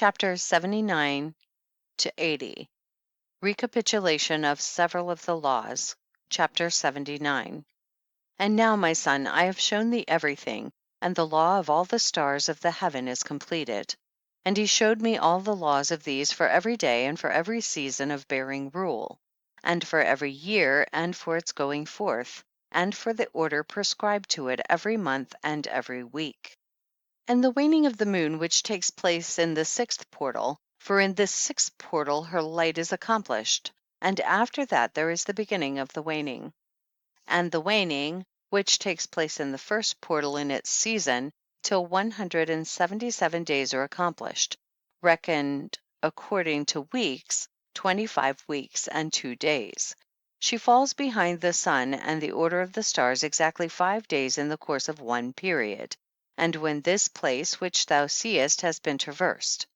Chapters 79 to 80. Recapitulation of several of the laws. Chapter 79. And now, my son, I have shown thee everything, and the law of all the stars of the heaven is completed. And he showed me all the laws of these for every day, and for every season of bearing rule, and for every year, and for its going forth, and for the order prescribed to it every month and every week. And the waning of the moon, which takes place in the sixth portal, for in this sixth portal her light is accomplished, and after that there is the beginning of the waning. And the waning, which takes place in the first portal in its season, till 177 days are accomplished, reckoned according to weeks, 25 weeks and 2 days. She falls behind the sun and the order of the stars exactly 5 days in the course of one period, and when this place which thou seest has been traversed.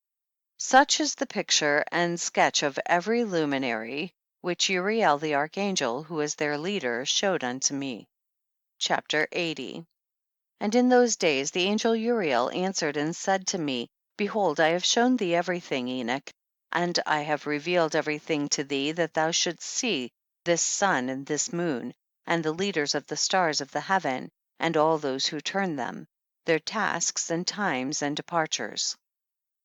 Such is the picture and sketch of every luminary, which Uriel the archangel, who is their leader, showed unto me. Chapter 80. And in those days the angel Uriel answered and said to me, Behold, I have shown thee everything, Enoch, and I have revealed everything to thee, that thou shouldst see this sun and this moon, and the leaders of the stars of the heaven, and all those who turn them, their tasks and times and departures.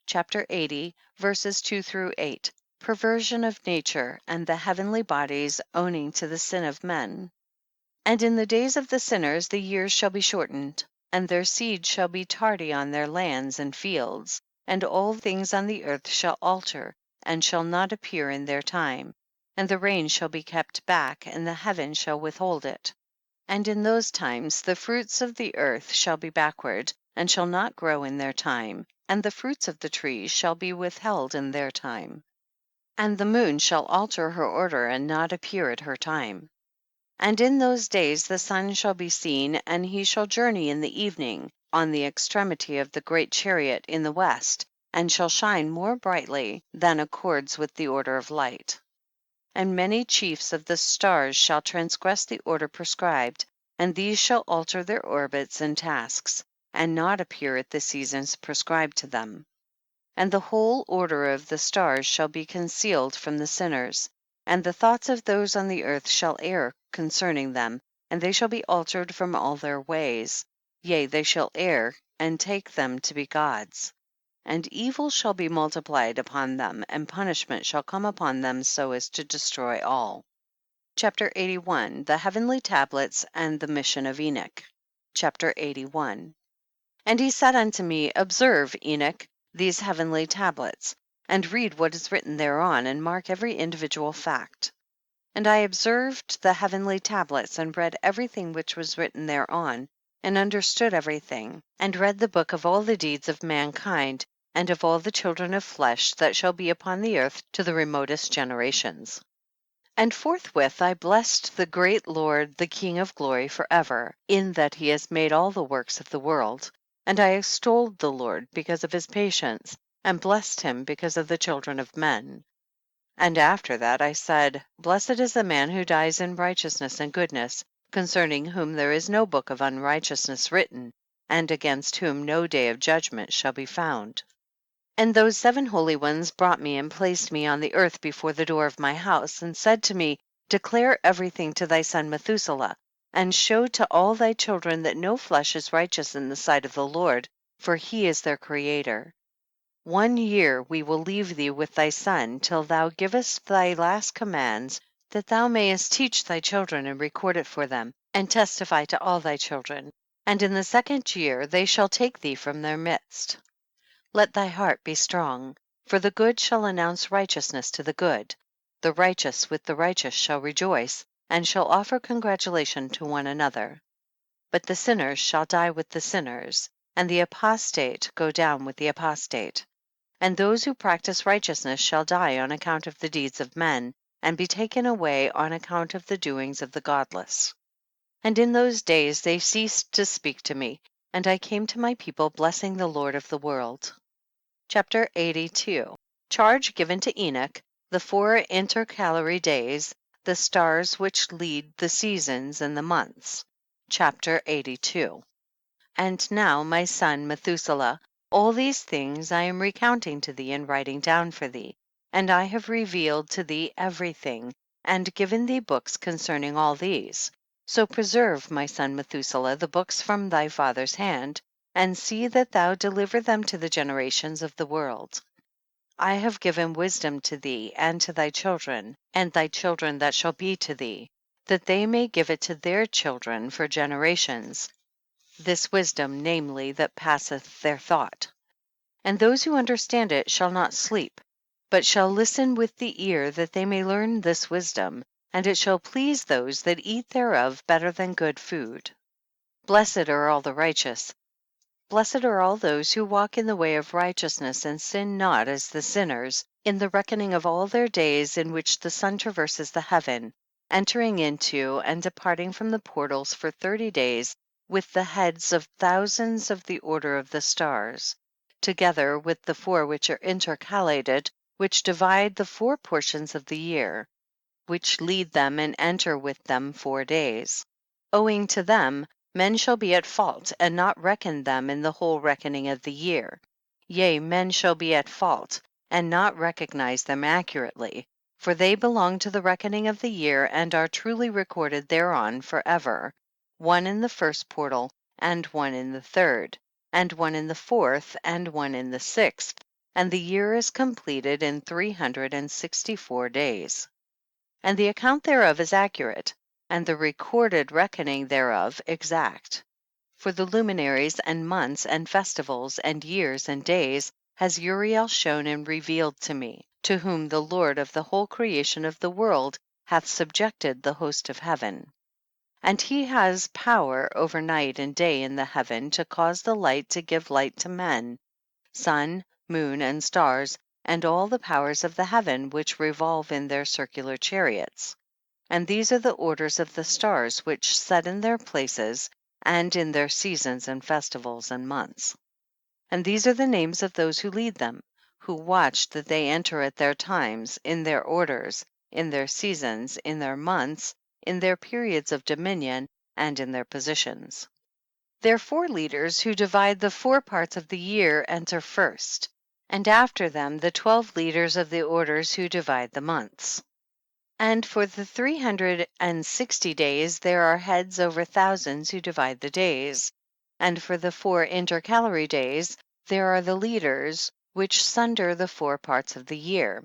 Chapter 80, verses 2 through 8. Perversion of nature, and the heavenly bodies owning to the sin of men. And in the days of the sinners the years shall be shortened, and their seed shall be tardy on their lands and fields, and all things on the earth shall alter, and shall not appear in their time, and the rain shall be kept back, and the heaven shall withhold it. And in those times the fruits of the earth shall be backward, and shall not grow in their time, and the fruits of the trees shall be withheld in their time. And the moon shall alter her order, and not appear at her time. And in those days the sun shall be seen, and he shall journey in the evening, on the extremity of the great chariot in the west, and shall shine more brightly than accords with the order of light. And many chiefs of the stars shall transgress the order prescribed, and these shall alter their orbits and tasks, and not appear at the seasons prescribed to them. And the whole order of the stars shall be concealed from the sinners, and the thoughts of those on the earth shall err concerning them, and they shall be altered from all their ways, yea, they shall err and take them to be gods. And evil shall be multiplied upon them, and punishment shall come upon them so as to destroy all. Chapter 81. The heavenly tablets and the mission of Enoch. Chapter 81. And he said unto me, Observe, Enoch, these heavenly tablets, and read what is written thereon, and mark every individual fact. And I observed the heavenly tablets, and read everything which was written thereon, and understood everything, and read the book of all the deeds of mankind, and of all the children of flesh that shall be upon the earth to the remotest generations. And forthwith I blessed the great Lord, the King of glory forever, in that he has made all the works of the world. And I extolled the Lord because of his patience, and blessed him because of the children of men. And after that I said, Blessed is the man who dies in righteousness and goodness, concerning whom there is no book of unrighteousness written, and against whom no day of judgment shall be found. And those 7 holy ones brought me and placed me on the earth before the door of my house, and said to me, Declare everything to thy son Methuselah, and show to all thy children that no flesh is righteous in the sight of the Lord, for he is their creator. 1 year we will leave thee with thy son, till thou givest thy last commands, that thou mayest teach thy children and record it for them, and testify to all thy children. And in the 2nd year they shall take thee from their midst. Let thy heart be strong, for the good shall announce righteousness to the good. The righteous with the righteous shall rejoice, and shall offer congratulation to one another. But the sinners shall die with the sinners, and the apostate go down with the apostate. And those who practice righteousness shall die on account of the deeds of men, and be taken away on account of the doings of the godless. And in those days they ceased to speak to me, and I came to my people blessing the Lord of the world. Chapter 82. Charge given to Enoch, the 4 intercalary days, the stars which lead the seasons and the months. Chapter 82. And now, my son Methuselah, All these things I am recounting to thee and writing down for thee, and I have revealed to thee everything, and given thee books concerning all these. So preserve, my son Methuselah, the books from thy father's hand, and see that thou deliver them to the generations of the world. I have given wisdom to thee and to thy children, and thy children that shall be to thee, that they may give it to their children for generations, this wisdom, namely, that passeth their thought. And those who understand it shall not sleep, but shall listen with the ear, that they may learn this wisdom, and it shall please those that eat thereof better than good food. Blessed are all the righteous. Blessed are all those who walk in the way of righteousness and sin not as the sinners, in the reckoning of all their days in which the sun traverses the heaven, entering into and departing from the portals for 30 days with the heads of thousands of the order of the stars, together with the 4 which are intercalated, which divide the 4 portions of the year, which lead them and enter with them 4 days. Owing to them, men shall be at fault, and not reckon them in the whole reckoning of the year. Yea, men shall be at fault, and not recognize them accurately, for they belong to the reckoning of the year, and are truly recorded thereon forever, 1 in the 1st portal, and 1 in the 3rd, and 1 in the 4th, and 1 in the 6th, and the year is completed in 364 days. And the account thereof is accurate, and the recorded reckoning thereof exact. For the luminaries and months and festivals and years and days has Uriel shown and revealed to me, to whom the Lord of the whole creation of the world hath subjected the host of heaven. And he has power over night and day in the heaven, to cause the light to give light to men, sun, moon, and stars, and all the powers of the heaven which revolve in their circular chariots. And these are the orders of the stars which set in their places, and in their seasons and festivals and months. And these are the names of those who lead them, who watch that they enter at their times, in their orders, in their seasons, in their months, in their periods of dominion, and in their positions. Their 4 leaders who divide the 4 parts of the year enter first, and after them the 12 leaders of the orders who divide the months. And for the 360 days there are heads over thousands who divide the days, and for the 4 intercalary days there are the leaders which sunder the 4 parts of the year.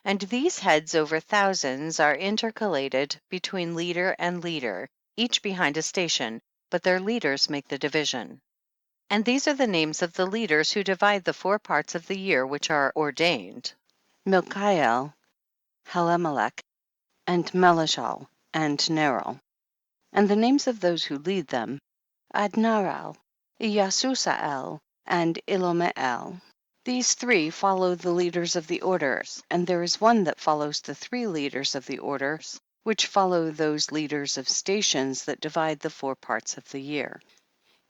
And these heads over thousands are intercalated between leader and leader, each behind a station, but their leaders make the division. And these are the names of the leaders who divide the 4 parts of the year which are ordained: Milkael, Helamelech, and Melishal, and Neril. And the names of those who lead them: Adnaral, Yasusael, and Ilomeel. These 3 follow the leaders of the orders, and there is one that follows the 3 leaders of the orders, which follow those leaders of stations that divide the 4 parts of the year.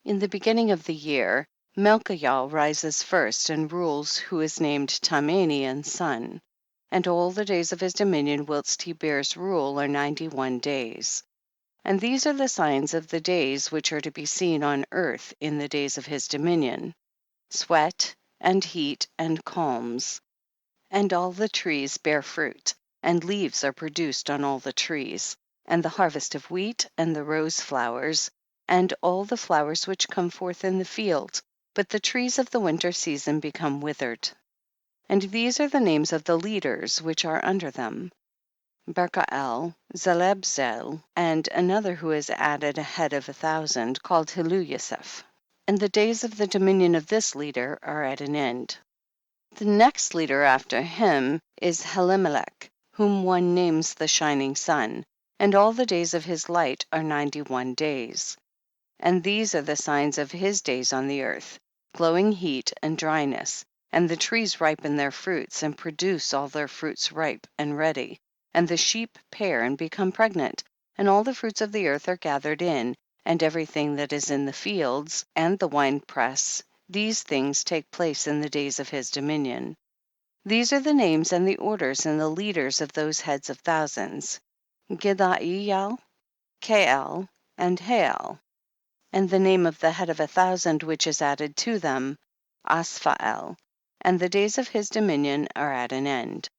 In the beginning of the year, Melchiel rises first and rules, who is named Tamanian's son. And all the days of his dominion whilst he bears rule are 91 days. And these are the signs of the days which are to be seen on earth in the days of his dominion: sweat, and heat, and calms. And all the trees bear fruit, and leaves are produced on all the trees, and the harvest of wheat, and the rose flowers, and all the flowers which come forth in the field, but the trees of the winter season become withered. And these are the names of the leaders which are under them: Berkael, Zelebzel, and another who is added a head of 1,000, called Hiluyaseph. And the days of the dominion of this leader are at an end. The next leader after him is Helimelech, whom one names the shining sun, and all the days of his light are 91 days. And these are the signs of his days on the earth: glowing heat and dryness, and the trees ripen their fruits, and produce all their fruits ripe and ready, and the sheep pair and become pregnant, and all the fruits of the earth are gathered in, and everything that is in the fields, and the winepress. These things take place in the days of his dominion. These are the names and the orders and the leaders of those heads of thousands: Gidael, Kael, and Hael. And the name of the head of 1,000 which is added to them: Asphael, and the days of his dominion are at an end.